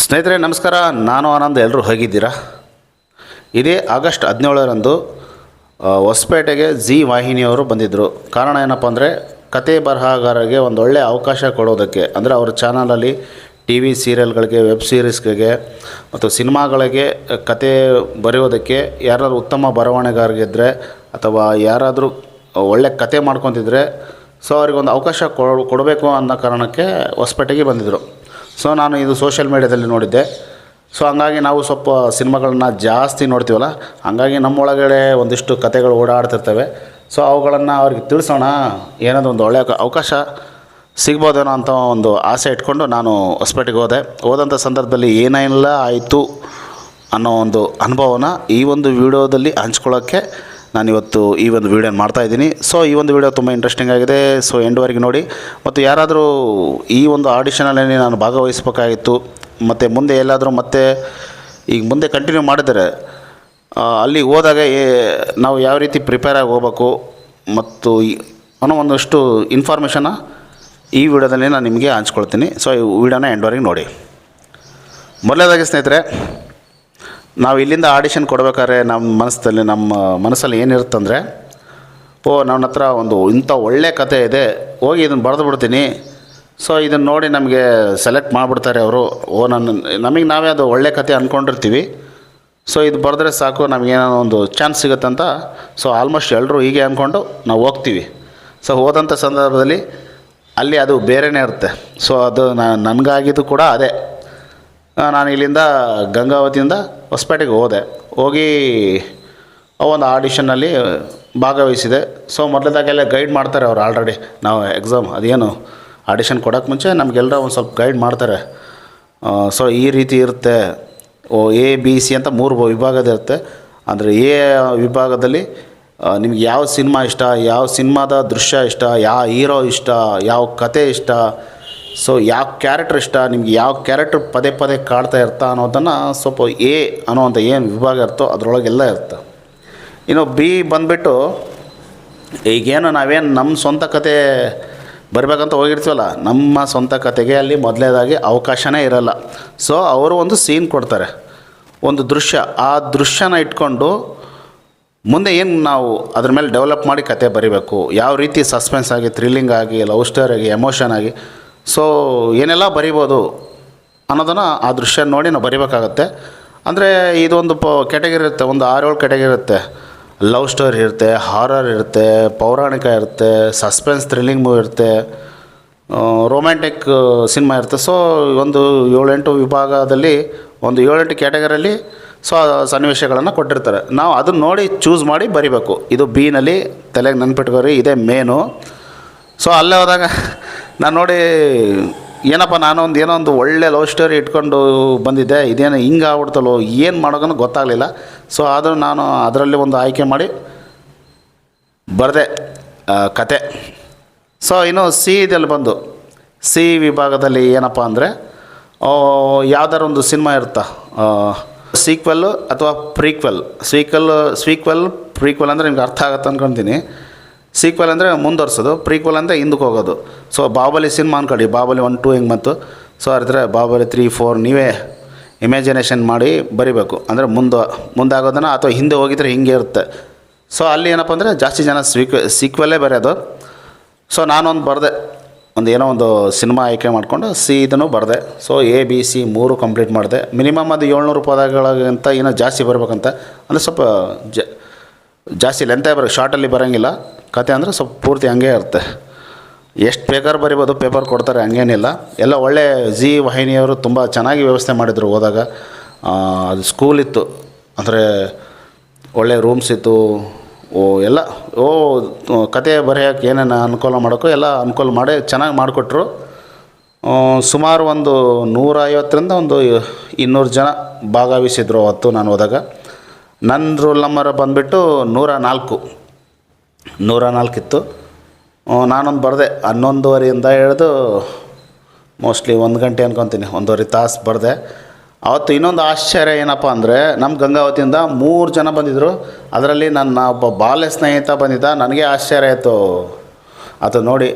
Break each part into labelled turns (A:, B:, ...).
A: ಸ್ನೇಹಿತರೆ ನಮಸ್ಕಾರ, ನಾನು ಆನಂದ್. ಎಲ್ಲರೂ ಹೇಗಿದ್ದೀರಾ? ಇದೇ ಆಗಸ್ಟ್ 17ರಂದು ಹೊಸಪೇಟೆಗೆ ಜಿ ವಾಹಿನಿಯವರು ಬಂದಿದ್ದರು. ಕಾರಣ ಏನಪ್ಪ ಅಂದರೆ ಕತೆ ಬರಹಗಾರರಿಗೆ ಒಂದು ಒಳ್ಳೆಯ ಅವಕಾಶ ಕೊಡೋದಕ್ಕೆ. ಅಂದರೆ ಅವ್ರ ಚಾನಲಲ್ಲಿ ಟಿ ವಿ ಸೀರಿಯಲ್ಗಳಿಗೆ, ವೆಬ್ ಸೀರೀಸ್ಗಳಿಗೆ ಮತ್ತು ಸಿನಿಮಾಗಳಿಗೆ ಕತೆ ಬರೆಯೋದಕ್ಕೆ ಯಾರಾದರೂ ಉತ್ತಮ ಬರವಣಿಗೆಗಾರರಿದ್ದರೆ ಅಥವಾ ಯಾರಾದರೂ ಒಳ್ಳೆ ಕತೆ ಮಾಡ್ಕೊತಿದ್ರೆ ಸೊ ಅವ್ರಿಗೊಂದು ಅವಕಾಶ ಕೊಡಬೇಕು ಅನ್ನೋ ಕಾರಣಕ್ಕೆ ಹೊಸಪೇಟೆಗೆ ಬಂದಿದ್ದರು. ಸೊ ನಾನು ಇದು ಸೋಷಿಯಲ್ ಮೀಡ್ಯಾದಲ್ಲಿ ನೋಡಿದ್ದೆ. ಸೊ ಹಂಗಾಗಿ ನಾವು ಸ್ವಲ್ಪ ಸಿನಿಮಾಗಳನ್ನ ಜಾಸ್ತಿ ನೋಡ್ತೀವಲ್ಲ, ಹಾಗಾಗಿ ನಮ್ಮೊಳಗಡೆ ಒಂದಿಷ್ಟು ಕತೆಗಳು ಓಡಾಡ್ತಿರ್ತವೆ. ಸೊ ಅವುಗಳನ್ನು ಅವ್ರಿಗೆ ತಿಳಿಸೋಣ, ಏನಾದರೂ ಒಂದು ಒಳ್ಳೆಯ ಅವಕಾಶ ಸಿಗ್ಬೋದೇನೋ ಅಂತ ಒಂದು ಆಸೆ ಇಟ್ಕೊಂಡು ನಾನು ಹೊಸಪೇಟೆಗೆ ಹೋದಂಥ ಸಂದರ್ಭದಲ್ಲಿ ಏನೆಲ್ಲ ಆಯಿತು ಅನ್ನೋ ಒಂದು ಅನುಭವನ ಈ ಒಂದು ವಿಡಿಯೋದಲ್ಲಿ ಹಂಚ್ಕೊಳ್ಳೋಕ್ಕೆ ನಾನಿವತ್ತು ಈ ಒಂದು ವೀಡಿಯೋನ ಮಾಡ್ತಾಯಿದ್ದೀನಿ. ಸೊ ಈ ಒಂದು ವಿಡಿಯೋ ತುಂಬ ಇಂಟ್ರೆಸ್ಟಿಂಗ್ ಆಗಿದೆ. ಸೊ ಎಂಡ್ವರೆಗೆ ನೋಡಿ. ಮತ್ತು ಯಾರಾದರೂ ಈ ಒಂದು ಆಡಿಷನಲ್ಲಿ ನಾನು ಭಾಗವಹಿಸಬೇಕಾಗಿತ್ತು ಮತ್ತು ಮುಂದೆ ಎಲ್ಲಾದರೂ ಮತ್ತೆ ಈಗ ಮುಂದೆ ಕಂಟಿನ್ಯೂ ಮಾಡಿದರೆ ಅಲ್ಲಿ ಹೋದಾಗ ನಾವು ಯಾವ ರೀತಿ ಪ್ರಿಪೇರ್ ಆಗಿ ಹೋಗ್ಬೇಕು ಮತ್ತು ಅನ್ನೋ ಒಂದಷ್ಟು ಇನ್ಫಾರ್ಮೇಷನ್ನ ಈ ವಿಡಿಯೋದಲ್ಲಿ ನಾನು ನಿಮಗೆ ಹಂಚ್ಕೊಳ್ತೀನಿ. ಸೊ ಈ ವಿಡಿಯೋನ ಎಂಡ್ವರೆಗೆ ನೋಡಿ. ಮೊದಲನೇದಾಗಿ ಸ್ನೇಹಿತರೆ, ನಾವು ಇಲ್ಲಿಂದ ಆಡಿಷನ್ ಕೊಡಬೇಕಾದ್ರೆ ನಮ್ಮ ಮನಸ್ಸಲ್ಲಿ ಏನಿರುತ್ತಂದರೆ, ನನ್ನ ಹತ್ರ ಒಂದು ಇಂಥ ಒಳ್ಳೆಯ ಕತೆ ಇದೆ, ಹೋಗಿ ಇದನ್ನು ಬರೆದು ಬಿಡ್ತೀನಿ. ಸೊ ಇದನ್ನು ನೋಡಿ ನಮಗೆ ಸೆಲೆಕ್ಟ್ ಮಾಡಿಬಿಡ್ತಾರೆ ಅವರು. ನಮಗೆ ನಾವೇ ಅದು ಒಳ್ಳೆ ಕತೆ ಅಂದ್ಕೊಂಡಿರ್ತೀವಿ. ಸೊ ಇದು ಬರೆದ್ರೆ ಸಾಕು, ನಮಗೇನೋ ಒಂದು ಚಾನ್ಸ್ ಸಿಗುತ್ತಂತ. ಸೊ ಆಲ್ಮೋಸ್ಟ್ ಎಲ್ಲರೂ ಹೀಗೆ ಅಂದ್ಕೊಂಡು ನಾವು ಹೋಗ್ತೀವಿ. ಸೊ ಹೋದಂಥ ಸಂದರ್ಭದಲ್ಲಿ ಅಲ್ಲಿ ಅದು ಬೇರೆಯೇ ಇರುತ್ತೆ. ಸೊ ಅದು ನನಗಾಗಿದ್ದು ಕೂಡ ಅದೇ. ನಾನು ಇಲ್ಲಿಂದ ಗಂಗಾವತಿಯಿಂದ ಹೊಸಪೇಟೆಗೆ ಹೋಗಿ ಒಂದು ಆಡಿಷನ್ನಲ್ಲಿ ಭಾಗವಹಿಸಿದೆ. ಸೊ ಮೊದಲದಾಗೆಲ್ಲ ಗೈಡ್ ಮಾಡ್ತಾರೆ ಅವರು. ಆಲ್ರೆಡಿ ನಾವು ಎಕ್ಸಾಮ್ ಅದೇನು ಆಡಿಷನ್ ಕೊಡೋಕ್ಕೆ ಮುಂಚೆ ನಮಗೆಲ್ಲರ ಒಂದು ಸ್ವಲ್ಪ ಗೈಡ್ ಮಾಡ್ತಾರೆ. ಸೊ ಈ ರೀತಿ ಇರುತ್ತೆ, ಎ ಬಿ ಸಿ ಅಂತ 3 ವಿಭಾಗದಿರುತ್ತೆ. ಅಂದರೆ ಎ ವಿಭಾಗದಲ್ಲಿ ನಿಮ್ಗೆ ಯಾವ ಸಿನಿಮಾ ಇಷ್ಟ, ಯಾವ ಸಿನಿಮಾದ ದೃಶ್ಯ ಇಷ್ಟ, ಯಾವ ಹೀರೋ ಇಷ್ಟ, ಯಾವ ಕತೆ ಇಷ್ಟ, ಸೊ ಯಾವ ಕ್ಯಾರೆಕ್ಟರ್ ಇಷ್ಟ, ನಿಮ್ಗೆ ಯಾವ ಕ್ಯಾರೆಕ್ಟರ್ ಪದೇ ಪದೇ ಕಾಡ್ತಾ ಇರ್ತಾ ಅನ್ನೋದನ್ನು ಸ್ವಲ್ಪ ಎ ಅನ್ನೋವಂಥ ಏನು ವಿಭಾಗ ಇರ್ತೋ ಅದರೊಳಗೆಲ್ಲ ಇರುತ್ತೆ. ಇನ್ನು ಬಿ ಬಂದುಬಿಟ್ಟು ಈಗೇನು ನಾವೇನು ನಮ್ಮ ಸ್ವಂತ ಕತೆ ಬರಬೇಕಂತ ಹೋಗಿರ್ತೀವಲ್ಲ, ನಮ್ಮ ಸ್ವಂತ ಕತೆಗೆ ಅಲ್ಲಿ ಮೊದಲನೇದಾಗಿ ಅವಕಾಶನೇ ಇರಲ್ಲ. ಸೊ ಅವರು ಒಂದು ಸೀನ್ ಕೊಡ್ತಾರೆ, ಒಂದು ದೃಶ್ಯ. ಆ ದೃಶ್ಯನ ಇಟ್ಕೊಂಡು ಮುಂದೆ ಏನು ನಾವು ಅದ್ರ ಮೇಲೆ ಡೆವಲಪ್ ಮಾಡಿ ಕತೆ ಬರೀಬೇಕು, ಯಾವ ರೀತಿ ಸಸ್ಪೆನ್ಸ್ ಆಗಿ, ಥ್ರಿಲ್ಲಿಂಗ್ ಆಗಿ, ಲವ್ ಸ್ಟೋರಿ ಆಗಿ, ಎಮೋಷನ್ ಆಗಿ, ಸೊ ಏನೆಲ್ಲ ಬರಿಬೋದು ಅನ್ನೋದನ್ನು ಆ ದೃಶ್ಯ ನೋಡಿ ನಾವು ಬರಿಬೇಕಾಗತ್ತೆ. ಅಂದರೆ ಇದೊಂದು ಕ್ಯಾಟಗರಿ ಇರುತ್ತೆ, ಒಂದು 6-7 ಕ್ಯಾಟಗರಿ ಇರುತ್ತೆ. ಲವ್ ಸ್ಟೋರಿ ಇರುತ್ತೆ, ಹಾರರ್ ಇರುತ್ತೆ, ಪೌರಾಣಿಕ ಇರುತ್ತೆ, ಸಸ್ಪೆನ್ಸ್ ಥ್ರಿಲ್ಲಿಂಗ್ ಮೂವಿ ಇರುತ್ತೆ, ರೊಮ್ಯಾಂಟಿಕ್ ಸಿನಿಮಾ ಇರುತ್ತೆ. ಸೊ ಒಂದು 7-8 ವಿಭಾಗದಲ್ಲಿ ಒಂದು 7-8 ಕ್ಯಾಟಗರಿಯಲ್ಲಿ ಸೊ ಸನ್ನಿವೇಶಗಳನ್ನು ಕೊಟ್ಟಿರ್ತಾರೆ. ನಾವು ಅದನ್ನು ನೋಡಿ ಚೂಸ್ ಮಾಡಿ ಬರಿಬೇಕು. ಇದು ಬಿನಲ್ಲಿ ತಲೆಗೆ ನೆನ್ಪಿಟ್ಕೋರಿ, ಇದೇ ಮೇನು. ಸೊ ಅಲ್ಲೇ ಹೋದಾಗ ನಾನು ನೋಡಿ ಏನಪ್ಪ, ಏನೋ ಒಂದು ಒಳ್ಳೆ ಲವ್ ಸ್ಟೋರಿ ಇಟ್ಕೊಂಡು ಬಂದಿದ್ದೆ, ಇದೇನು ಹಿಂಗೆ ಆಗ್ಬಿಡ್ತಲ್ಲೋ, ಏನು ಮಾಡೋಕ್ಕೂ ಗೊತ್ತಾಗಲಿಲ್ಲ. ಸೊ ಆದರೂ ನಾನು ಅದರಲ್ಲಿ ಒಂದು ಆಯ್ಕೆ ಮಾಡಿ ಬರೆದೆ ಕತೆ. ಸೊ ಇನ್ನು ಸಿ ಇದೆಲ್ಲ ಬಂದು ಸಿ ವಿಭಾಗದಲ್ಲಿ ಏನಪ್ಪ ಅಂದರೆ, ಯಾವ್ದಾರು ಒಂದು ಸಿನಿಮಾ ಇರುತ್ತಾ, ಸೀಕ್ವೆಲ್ಲು ಅಥವಾ ಪ್ರೀಕ್ವೆಲ್. ಪ್ರೀಕ್ವೆಲ್ ಅಂದರೆ ನಿಮ್ಗೆ ಅರ್ಥ ಆಗುತ್ತೆ ಅಂದ್ಕೊತೀನಿ. ಸೀಕ್ವೆಲ್ ಅಂದರೆ ಮುಂದುವರ್ಸೋದು, ಪ್ರೀಕ್ವೆಲ್ ಅಂದರೆ ಹಿಂದಕ್ಕೆ ಹೋಗೋದು. ಸೊ ಬಾಹುಬಲಿ ಸಿನಿಮಾ ಅಂದ್ಕೊಳ್ಳಿ, ಬಾಹುಬಲಿ 1, 2 ಹಿಂಗೆ ಬಂತು. ಸೊ ಅದ್ರ ಬಾಹುಬಲಿ 3, 4 ನೀವೇ ಇಮ್ಯಾಜಿನೇಷನ್ ಮಾಡಿ ಬರಿಬೇಕು. ಅಂದರೆ ಮುಂದಾಗೋದನ್ನು ಅಥವಾ ಹಿಂದೆ ಹೋಗಿದ್ರೆ ಹಿಂಗೆ ಇರುತ್ತೆ. ಸೊ ಅಲ್ಲಿ ಏನಪ್ಪ ಅಂದರೆ ಜಾಸ್ತಿ ಜನ ಸೀಕ್ವೆಲ್ಲೇ ಬರೆಯೋದು. ಸೊ ನಾನೊಂದು ಬರೆದೆ, ಏನೋ ಒಂದು ಸಿನಿಮಾ ಆಯ್ಕೆ ಮಾಡಿಕೊಂಡು ಸಿ ಇದನ್ನು ಬರೆದೆ. So A B C 3 complete ಮಾಡಿದೆ. ಮಿನಿಮಮ್ ಅದು 700 ಪದಗಳಿಗಿಂತ ಏನೋ ಜಾಸ್ತಿ ಬರಬೇಕಂತ. ಅಂದರೆ ಸ್ವಲ್ಪ ಜಾಸ್ತಿ ಲೆಂತೇ ಶಾರ್ಟಲ್ಲಿ ಬರೋಂಗಿಲ್ಲ ಕತೆ. ಅಂದರೆ ಸ್ವಲ್ಪ ಪೂರ್ತಿ ಹಂಗೆ ಇರುತ್ತೆ, ಎಷ್ಟು ಬೇಕಾದ್ರೂ ಬರಿಬೋದು, ಪೇಪರ್ ಕೊಡ್ತಾರೆ, ಹಂಗೇನಿಲ್ಲ. ಎಲ್ಲ ಒಳ್ಳೆ ಜಿ ವಾಹಿನಿಯವರು ತುಂಬ ಚೆನ್ನಾಗಿ ವ್ಯವಸ್ಥೆ ಮಾಡಿದರು. ಹೋದಾಗ ಅದು ಸ್ಕೂಲ್ ಇತ್ತು, ಅಂದರೆ ಒಳ್ಳೆ ರೂಮ್ಸ್ ಇತ್ತು, ಎಲ್ಲ ಕತೆ ಬರೆಯೋಕ್ಕೆ ಏನೇನು ಅನುಕೂಲ ಮಾಡೋಕ್ಕೋ ಎಲ್ಲ ಅನುಕೂಲ ಮಾಡಿ ಚೆನ್ನಾಗಿ ಮಾಡಿಕೊಟ್ರು. ಸುಮಾರು ಒಂದು 150ರಿಂದ ಒಂದು 200 ಜನ ಭಾಗವಹಿಸಿದ್ರು ಅವತ್ತು ನಾನು ಹೋದಾಗ. ನನ್ನ ರೋಲ್ ನಂಬರ್ ಬಂದುಬಿಟ್ಟು 104 ಇತ್ತು. ನಾನೊಂದು ಬರೆದೆ 11:30 ಹಿಡಿದು ಮೋಸ್ಟ್ಲಿ 1 ಗಂಟೆ ಅನ್ಕೊತೀನಿ, 1.5 ತಾಸು ಬರೆದೆ. ಅವತ್ತು ಇನ್ನೊಂದು ಆಶ್ಚರ್ಯ ಏನಪ್ಪ ಅಂದರೆ, ನಮ್ಮ ಗಂಗಾವತಿಯಿಂದ 3 ಜನ ಬಂದಿದ್ದರು. ಅದರಲ್ಲಿ ನನ್ನ ಒಬ್ಬ ಬಾಲ್ಯ ಸ್ನೇಹಿತ ಬಂದಿದ್ದ. ನನಗೆ ಆಶ್ಚರ್ಯ ಆಯಿತು ಅದು ನೋಡಿ.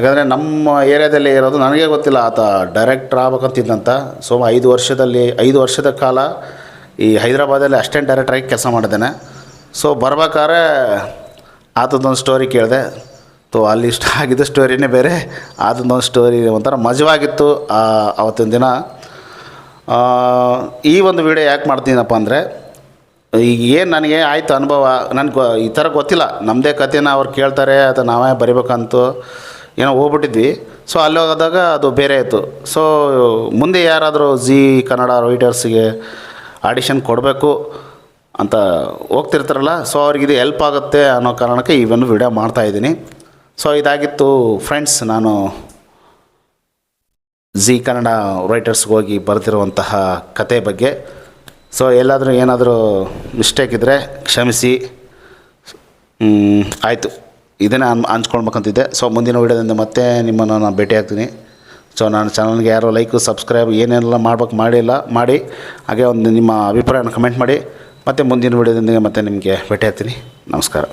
A: ಯಾಕಂದರೆ ನಮ್ಮ ಏರಿಯಾದಲ್ಲೇ ಇರೋದು, ನನಗೆ ಗೊತ್ತಿಲ್ಲ ಆತ ಡೈರೆಕ್ಟ್ರ್ ಆಗ್ಬೇಕಂತಿದ್ದಂತ. ಸೊ 5 ವರ್ಷದ ಕಾಲ ಈ ಹೈದರಾಬಾದಲ್ಲಿ ಅಸಿಸ್ಟೆಂಟ್ ಡೈರೆಕ್ಟ್ರಾಗಿ ಕೆಲಸ ಮಾಡಿದ್ದೇನೆ. ಸೊ ಬರ್ಬೇಕಾದ್ರೆ ಆತದೊಂದು ಸ್ಟೋರಿ ಕೇಳಿದೆ. ಅಲ್ಲಿ ಇಷ್ಟ ಆಗಿದ್ದ ಸ್ಟೋರಿನೇ ಬೇರೆ, ಅದೊಂದು ಸ್ಟೋರಿ ಒಂಥರ ಮಜವಾಗಿತ್ತು ಆವತ್ತಿನ ದಿನ. ಈ ಒಂದು ವಿಡಿಯೋ ಯಾಕೆ ಮಾಡ್ತೀನಪ್ಪ ಅಂದರೆ, ಈಗ ಏನು ನನಗೆ ಆಯಿತು ಅನುಭವ, ನನಗೆ ಈ ಥರ ಗೊತ್ತಿಲ್ಲ. ನಮ್ಮದೇ ಕಥೆನ ಅವ್ರು ಕೇಳ್ತಾರೆ ಅಥವಾ ನಾವೇ ಬರಿಬೇಕಂತೂ ಏನೋ ಹೋಗ್ಬಿಟ್ಟಿದ್ವಿ. ಸೊ ಅಲ್ಲಿ ಹೋದಾಗ ಅದು ಬೇರೆ ಆಯಿತು. ಸೊ ಮುಂದೆ ಯಾರಾದರೂ ಜೀ ಕನ್ನಡ ರೈಟರ್ಸಿಗೆ ಆಡಿಷನ್ ಕೊಡಬೇಕು ಅಂತ ಹೋಗ್ತಿರ್ತಾರಲ್ಲ, ಸೊ ಅವ್ರಿಗೆ ಇದು ಹೆಲ್ಪ್ ಆಗುತ್ತೆ ಅನ್ನೋ ಕಾರಣಕ್ಕೆ ಈ ಒಂದು ವಿಡಿಯೋ ಮಾಡ್ತಾಯಿದ್ದೀನಿ. ಸೊ ಇದಾಗಿತ್ತು ಫ್ರೆಂಡ್ಸ್, ನಾನು ಜೀ ಕನ್ನಡ ರೈಟರ್ಸ್ಗೆ ಹೋಗಿ ಬರೆದಿರುವಂತಹ ಕತೆ ಬಗ್ಗೆ. ಸೊ ಎಲ್ಲಾದರೂ ಏನಾದರೂ ಮಿಸ್ಟೇಕ್ ಇದ್ದರೆ ಕ್ಷಮಿಸಿ. ಆಯಿತು, ಇದನ್ನೇ ಹಂಚ್ಕೊಳ್ಬೇಕಂತಿದ್ದೆ. ಸೊ ಮುಂದಿನ ವೀಡಿಯೋದಿಂದ ಮತ್ತೆ ನಿಮ್ಮನ್ನು ನಾನು ಭೇಟಿ ಆಗ್ತೀನಿ. ಸೊ ನನ್ನ ಚಾನಲ್ಗೆ ಯಾರೋ ಲೈಕು ಸಬ್ಸ್ಕ್ರೈಬ್ ಏನೆಲ್ಲ ಮಾಡಿ. ಹಾಗೆ ಒಂದು ನಿಮ್ಮ ಅಭಿಪ್ರಾಯನ ಕಮೆಂಟ್ ಮಾಡಿ. ಮತ್ತು ಮುಂದಿನ ವೀಡಿಯೋದೊಂದಿಗೆ ಮತ್ತೆ ನಿಮಗೆ ಭೇಟಿ ಆಗ್ತೀನಿ. ನಮಸ್ಕಾರ.